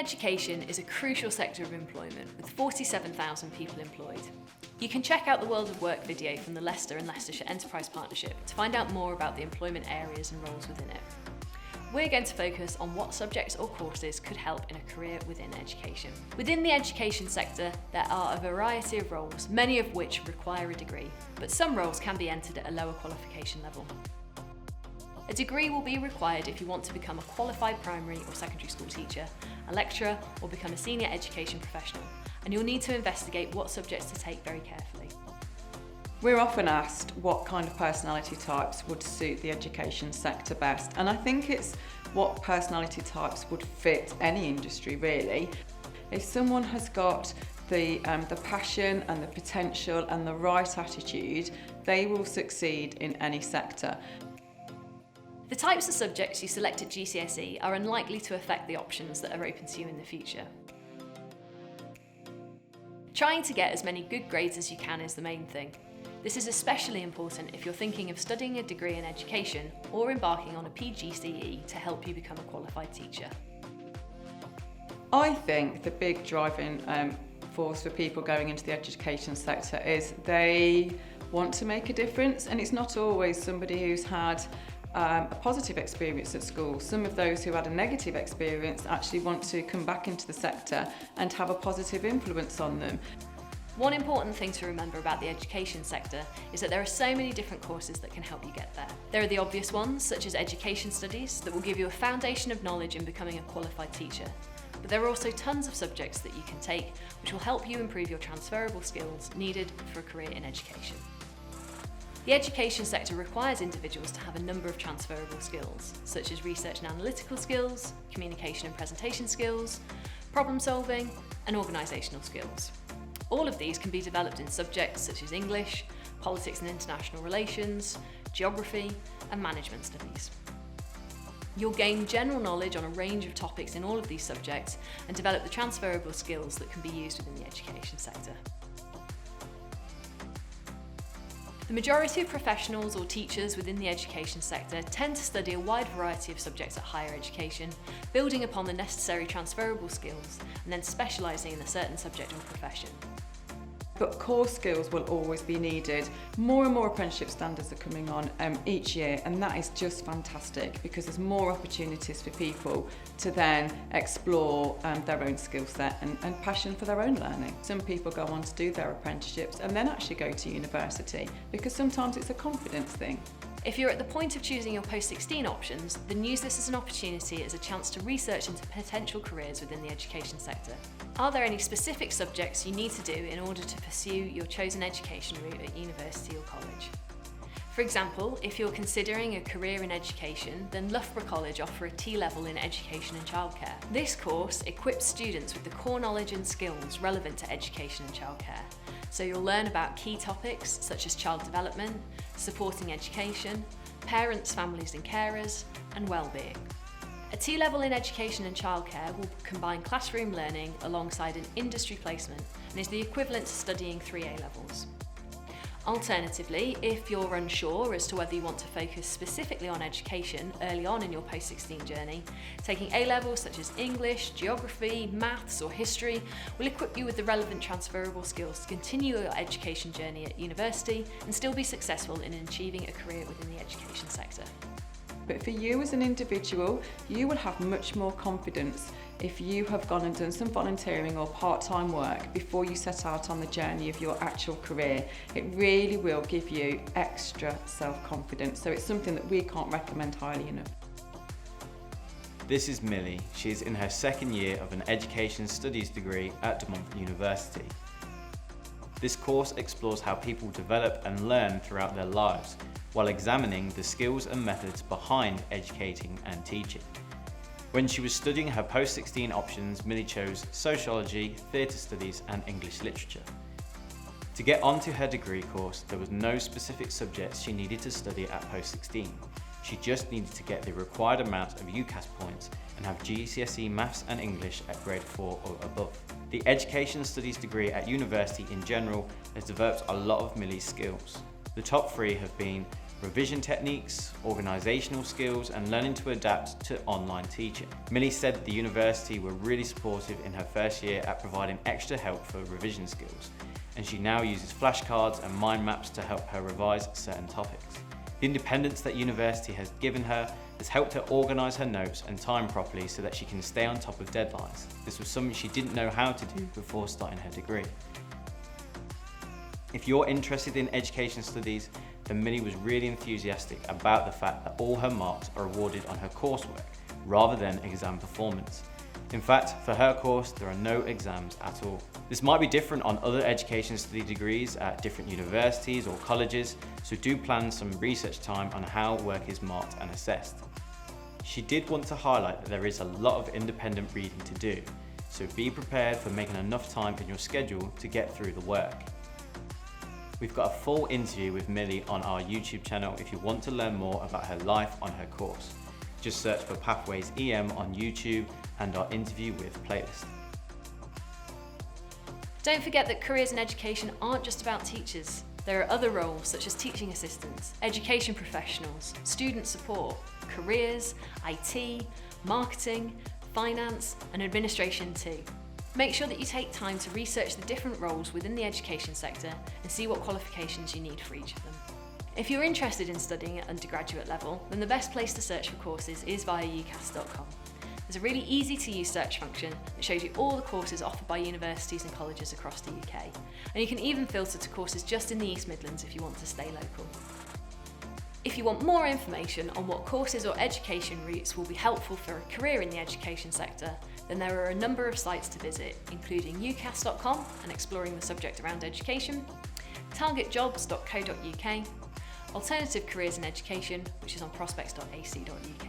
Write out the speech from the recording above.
education is a crucial sector of employment, with 47,000 people employed. You can check out the World of Work video from the Leicester and Leicestershire Enterprise Partnership to find out more about the employment areas and roles within it. We're going to focus on what subjects or courses could help in a career within education. Within the education sector, there are a variety of roles, many of which require a degree, but some roles can be entered at a lower qualification level. A degree will be required if you want to become a qualified primary or secondary school teacher, a lecturer, or become a senior education professional, and you'll need to investigate what subjects to take very carefully. We're often asked what kind of personality types would suit the education sector best, and I think it's what personality types would fit any industry really. If someone has got the passion and the potential and the right attitude, they will succeed in any sector. The types of subjects you select at GCSE are unlikely to affect the options that are open to you in the future. Trying to get as many good grades as you can is the main thing. This is especially important if you're thinking of studying a degree in education or embarking on a PGCE to help you become a qualified teacher. I think the big driving force for people going into the education sector is they want to make a difference, and it's not always somebody who's had a positive experience at school. Some of those who had a negative experience actually want to come back into the sector and have a positive influence on them. One important thing to remember about the education sector is that there are so many different courses that can help you get there. There are the obvious ones, such as education studies, that will give you a foundation of knowledge in becoming a qualified teacher. But there are also tons of subjects that you can take which will help you improve your transferable skills needed for a career in education. The education sector requires individuals to have a number of transferable skills, such as research and analytical skills, communication and presentation skills, problem solving, and organisational skills. All of these can be developed in subjects such as English, politics and international relations, geography, and management studies. You'll gain general knowledge on a range of topics in all of these subjects and develop the transferable skills that can be used within the education sector. The majority of professionals or teachers within the education sector tend to study a wide variety of subjects at higher education, building upon the necessary transferable skills and then specialising in a certain subject or profession. But core skills will always be needed. More and more apprenticeship standards are coming on each year, and that is just fantastic because there's more opportunities for people to then explore their own skill set and passion for their own learning. Some people go on to do their apprenticeships and then actually go to university because sometimes it's a confidence thing. If you're at the point of choosing your post-16 options, then use this as an opportunity as a chance to research into potential careers within the education sector. Are there any specific subjects you need to do in order to pursue your chosen education route at university or college? For example, if you're considering a career in education, then Loughborough College offer a T-level in education and childcare. This course equips students with the core knowledge and skills relevant to education and childcare. So you'll learn about key topics such as child development, supporting education, parents, families and carers, and well-being. A T-level in education and childcare will combine classroom learning alongside an industry placement and is the equivalent to studying 3 A-levels. Alternatively, if you're unsure as to whether you want to focus specifically on education early on in your post-16 journey, taking A-levels such as English, geography, maths or history will equip you with the relevant transferable skills to continue your education journey at university and still be successful in achieving a career within the education sector. But for you as an individual, you will have much more confidence if you have gone and done some volunteering or part-time work before you set out on the journey of your actual career. It really will give you extra self-confidence, so it's something that we can't recommend highly enough. This is Millie. She is in her second year of an education studies degree at De Montfort University. This course explores how people develop and learn throughout their lives, while examining the skills and methods behind educating and teaching. When she was studying her post-16 options, Millie chose sociology, theatre studies and English literature. To get onto her degree course, there was no specific subjects she needed to study at post-16. She just needed to get the required amount of UCAS points and have GCSE Maths and English at grade 4 or above. The Education Studies degree at university in general has developed a lot of Millie's skills. The top 3 have been revision techniques, organisational skills, and learning to adapt to online teaching. Millie said the university were really supportive in her first year at providing extra help for revision skills, and she now uses flashcards and mind maps to help her revise certain topics. The independence that university has given her has helped her organise her notes and time properly so that she can stay on top of deadlines. This was something she didn't know how to do before starting her degree. If you're interested in education studies, then Millie was really enthusiastic about the fact that all her marks are awarded on her coursework rather than exam performance. In fact, for her course, there are no exams at all. This might be different on other education study degrees at different universities or colleges, so do plan some research time on how work is marked and assessed. She did want to highlight that there is a lot of independent reading to do, so be prepared for making enough time in your schedule to get through the work. We've got a full interview with Millie on our YouTube channel if you want to learn more about her life on her course. Just search for Pathways EM on YouTube and our interview with playlist. Don't forget that careers in education aren't just about teachers. There are other roles such as teaching assistants, education professionals, student support, careers, IT, marketing, finance, and administration too. Make sure that you take time to research the different roles within the education sector and see what qualifications you need for each of them. If you're interested in studying at undergraduate level, then the best place to search for courses is via ucas.com. There's a really easy to use search function that shows you all the courses offered by universities and colleges across the UK. And you can even filter to courses just in the East Midlands if you want to stay local. If you want more information on what courses or education routes will be helpful for a career in the education sector, then there are a number of sites to visit, including ucas.com and exploring the subject around education, targetjobs.co.uk, Alternative Careers in Education, which is on prospects.ac.uk.